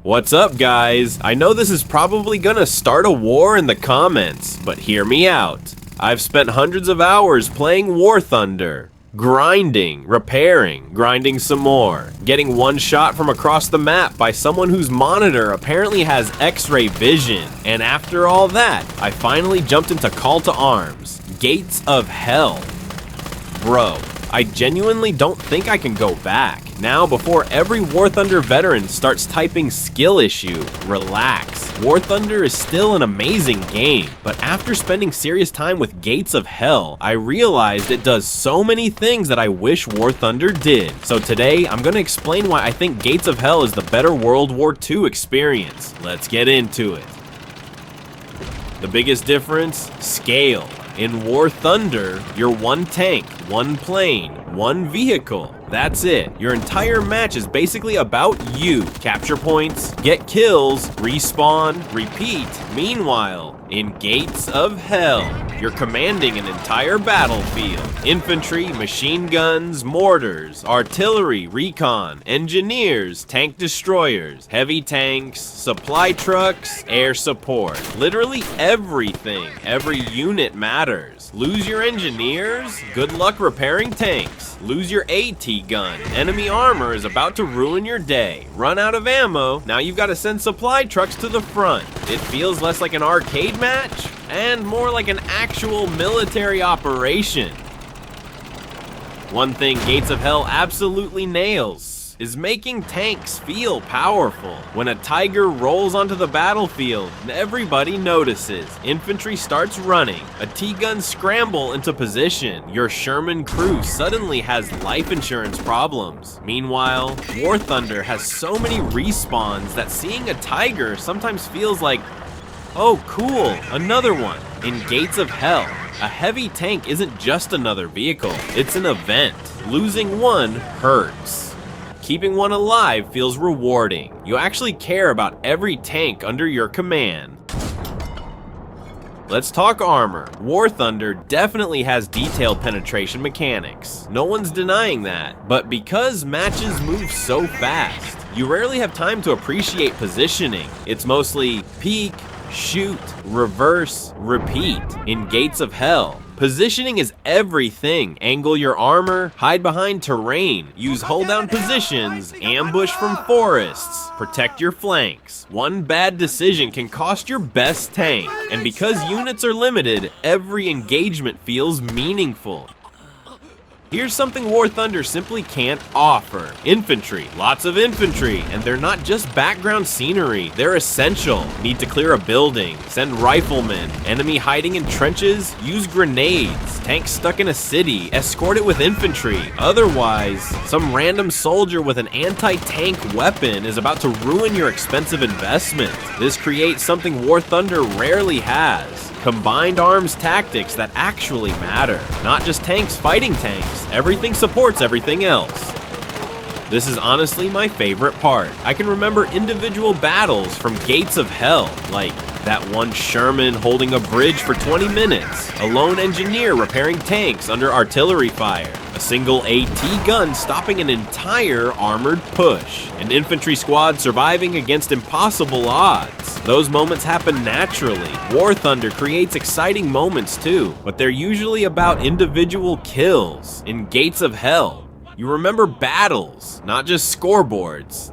What's up, guys? I know this is probably gonna start a war in the comments, but hear me out. I've spent hundreds of hours playing War Thunder. Grinding, repairing, grinding some more, getting one shot from across the map by someone whose monitor apparently has X-ray vision, and after all that, I finally jumped into Call to Arms, Gates of Hell. Bro, I genuinely don't think I can go back. Now, before every War Thunder veteran starts typing skill issue, relax. War Thunder is still an amazing game, but after spending serious time with Gates of Hell, I realized it does so many things that I wish War Thunder did. So today, I'm gonna explain why I think Gates of Hell is the better World War II experience. Let's get into it. The biggest difference? Scale. In War Thunder, you're one tank, one plane, one vehicle. That's it. Your entire match is basically about you. Capture points, get kills, respawn, repeat. Meanwhile, in Gates of Hell, you're commanding an entire battlefield. Infantry, machine guns, mortars, artillery, recon, engineers, tank destroyers, heavy tanks, supply trucks, air support. Literally everything. Every unit matters. Lose your engineers? Good luck repairing tanks. Lose your AT gun. Enemy armor is about to ruin your day. Run out of ammo, now you've got to send supply trucks to the front. It feels less like an arcade match and more like an actual military operation. One thing Gates of Hell absolutely nails is making tanks feel powerful. When a Tiger rolls onto the battlefield, everybody notices. Infantry starts running. A T-gun scramble into position. Your Sherman crew suddenly has life insurance problems. Meanwhile, War Thunder has so many respawns that seeing a Tiger sometimes feels like, oh cool, another one. In Gates of Hell, a heavy tank isn't just another vehicle, it's an event. Losing one hurts. Keeping one alive feels rewarding. You actually care about every tank under your command. Let's talk armor. War Thunder definitely has detailed penetration mechanics. No one's denying that. But because matches move so fast, you rarely have time to appreciate positioning. It's mostly peek, shoot, reverse, repeat. In Gates of Hell, positioning is everything. Angle your armor, hide behind terrain, use hold down positions, ambush from forests, protect your flanks. One bad decision can cost your best tank, and because units are limited, every engagement feels meaningful. Here's something War Thunder simply can't offer. Infantry. Lots of infantry. And they're not just background scenery, they're essential. Need to clear a building. Send riflemen. Enemy hiding in trenches? Use grenades. Tank stuck in a city? Escort it with infantry. Otherwise, some random soldier with an anti-tank weapon is about to ruin your expensive investment. This creates something War Thunder rarely has. Combined arms tactics that actually matter. Not just tanks fighting tanks. Everything supports everything else. This is honestly my favorite part. I can remember individual battles from Gates of Hell, like that one Sherman holding a bridge for 20 minutes, a lone engineer repairing tanks under artillery fire, a single AT gun stopping an entire armored push, an infantry squad surviving against impossible odds. Those moments happen naturally. War Thunder creates exciting moments too, but they're usually about individual kills. In Gates of Hell, you remember battles, not just scoreboards.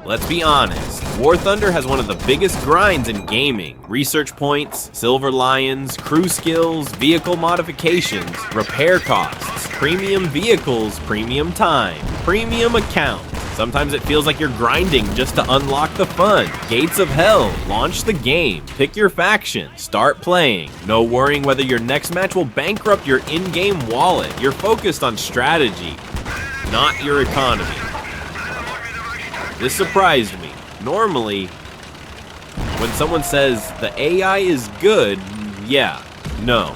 Let's be honest, War Thunder has one of the biggest grinds in gaming. Research points, silver lions, crew skills, vehicle modifications, repair costs, premium vehicles, premium time, premium account. Sometimes it feels like you're grinding just to unlock the fun. Gates of Hell, launch the game, pick your faction, start playing. No worrying whether your next match will bankrupt your in-game wallet. You're focused on strategy, not your economy. This surprised me. Normally, when someone says the AI is good, yeah, no.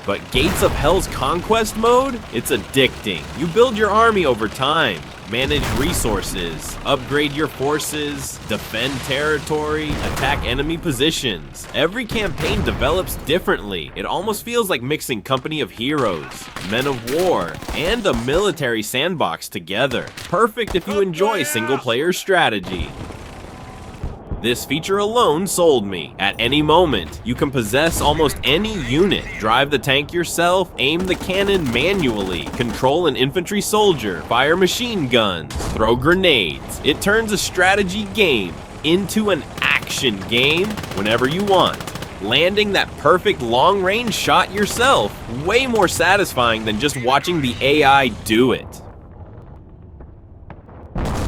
But Gates of Hell's Conquest mode? It's addicting. You build your army over time, manage resources, upgrade your forces, defend territory, attack enemy positions. Every campaign develops differently. It almost feels like mixing Company of Heroes, Men of War, and a military sandbox together. Perfect if you enjoy single-player strategy. This feature alone sold me. At any moment, you can possess almost any unit, drive the tank yourself, aim the cannon manually, control an infantry soldier, fire machine guns, throw grenades. It turns a strategy game into an action game whenever you want. Landing that perfect long-range shot yourself, way more satisfying than just watching the AI do it.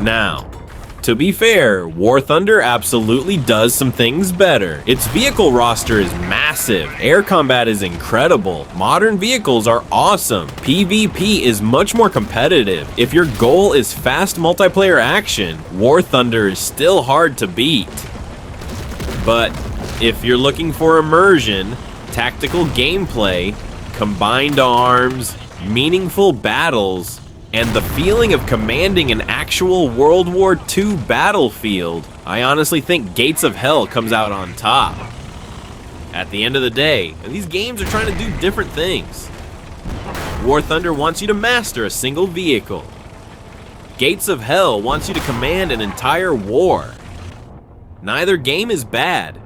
Now, to be fair, War Thunder absolutely does some things better. Its vehicle roster is massive, air combat is incredible, modern vehicles are awesome, PvP is much more competitive. If your goal is fast multiplayer action, War Thunder is still hard to beat. But if you're looking for immersion, tactical gameplay, combined arms, meaningful battles, and the feeling of commanding an actual World War II battlefield, I honestly think Gates of Hell comes out on top. At the end of the day, these games are trying to do different things. War Thunder wants you to master a single vehicle. Gates of Hell wants you to command an entire war. Neither game is bad,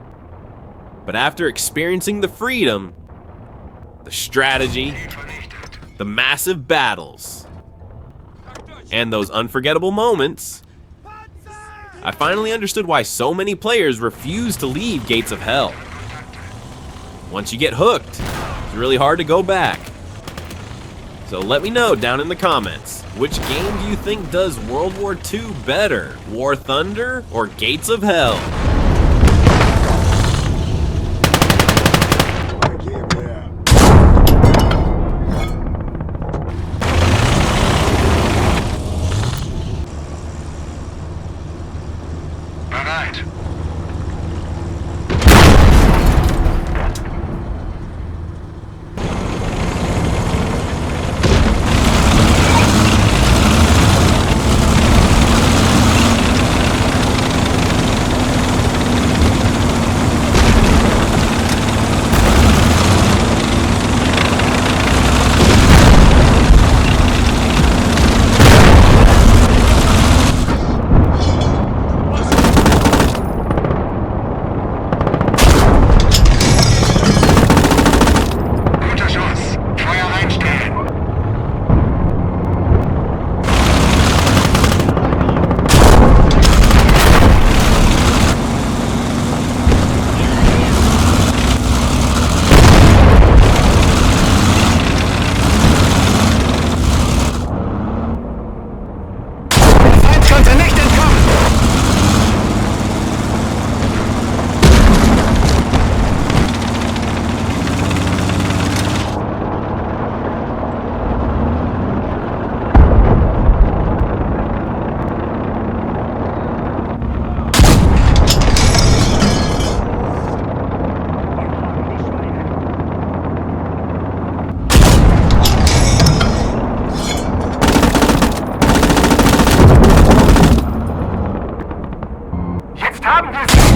but after experiencing the freedom, the strategy, the massive battles, and those unforgettable moments, I finally understood why so many players refuse to leave Gates of Hell. Once you get hooked, it's really hard to go back. So let me know down in the comments, which game do you think does World War II better, War Thunder or Gates of Hell? Haben wir sie!